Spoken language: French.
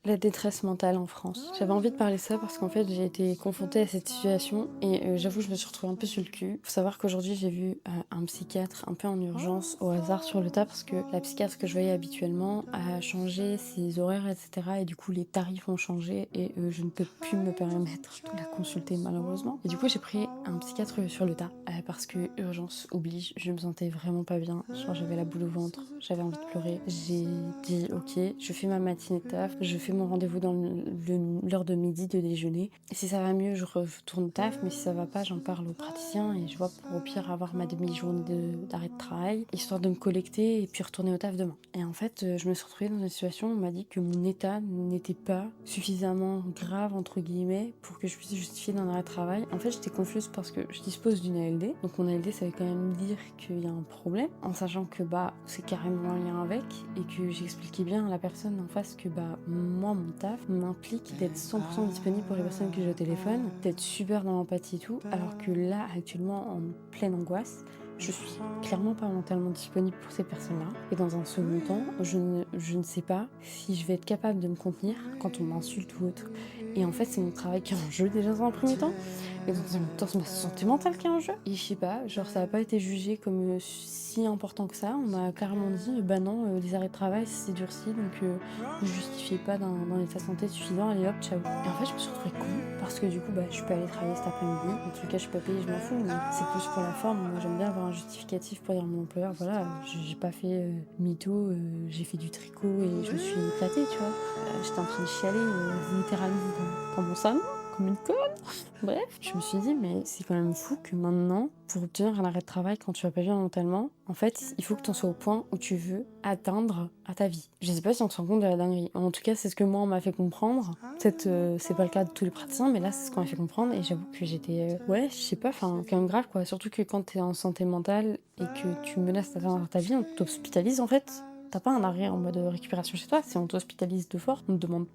La détresse mentale en France. J'avais envie de parler de ça parce qu'en fait, j'ai été confrontée à cette situation et j'avoue, je me suis retrouvée un peu sur le cul. Faut savoir qu'aujourd'hui, j'ai vu un psychiatre un peu en urgence au hasard sur le tas parce que la psychiatre que je voyais habituellement a changé ses horaires, etc. Et du coup, les tarifs ont changé et je ne peux plus me permettre de la consulter malheureusement. Et du coup, j'ai pris un psychiatre sur le tas parce que urgence oblige. Je me sentais vraiment pas bien. Genre, j'avais la boule au ventre, j'avais envie de pleurer. J'ai dit, ok, je fais ma matinée de taf, je fais mon rendez-vous dans l'heure de midi de déjeuner. Et si ça va mieux, je retourne au taf, mais si ça va pas, j'en parle au praticien et je vois pour au pire avoir ma demi-journée d'arrêt de travail, histoire de me collecter et puis retourner au taf demain. Et en fait, je me suis retrouvée dans une situation où on m'a dit que mon état n'était pas suffisamment grave, entre guillemets, pour que je puisse justifier d'un arrêt de travail. En fait, j'étais confuse parce que je dispose d'une ALD. Donc mon ALD, ça veut quand même dire qu'il y a un problème, en sachant que c'est carrément un lien avec et que j'expliquais bien à la personne en face que moi, mon taf m'implique d'être 100% disponible pour les personnes que j'ai au téléphone, d'être super dans l'empathie et tout, alors que là, actuellement, en pleine angoisse, je suis clairement pas mentalement disponible pour ces personnes-là. Et dans un second temps, je ne sais pas si je vais être capable de me contenir quand on m'insulte ou autre. Et en fait, c'est mon travail qui est en jeu déjà dans un premier temps. Et dans un même temps, c'est ma santé mentale qui est en jeu. Et je sais pas, genre ça a pas été jugé comme si important que ça. On m'a clairement dit, bah non, les arrêts de travail c'est durci, donc vous justifiez pas d'un état de santé suffisant, allez hop, ciao. Et en fait, je me suis retrouvée con, parce que du coup, je suis pas allée travailler cet après-midi. En tout cas, je suis pas payée, je m'en fous, mais c'est plus pour la forme. Moi, j'aime bien avoir un justificatif pour dire à mon employeur, voilà, j'ai pas fait mytho, j'ai fait du tricot et je me suis éclatée, tu vois. J'étais en train de chialer littéralement dans mon salon, comme une conne. Bref, je me suis dit, mais c'est quand même fou que maintenant, pour obtenir un arrêt de travail quand tu vas pas bien mentalement, en fait, il faut que tu en sois au point où tu veux atteindre à ta vie. Je sais pas si on se rend compte de la dinguerie. En tout cas, c'est ce que moi, on m'a fait comprendre. Peut-être c'est pas le cas de tous les praticiens, mais là, c'est ce qu'on m'a fait comprendre. Et j'avoue que j'étais, ouais, je sais pas, enfin, quand même grave, quoi. Surtout que quand t'es en santé mentale et que tu menaces d'atteindre ta vie, on t'hospitalise, en fait. T'as pas un arrêt en mode récupération chez toi, si on t'hospitalise de force, on te demande pas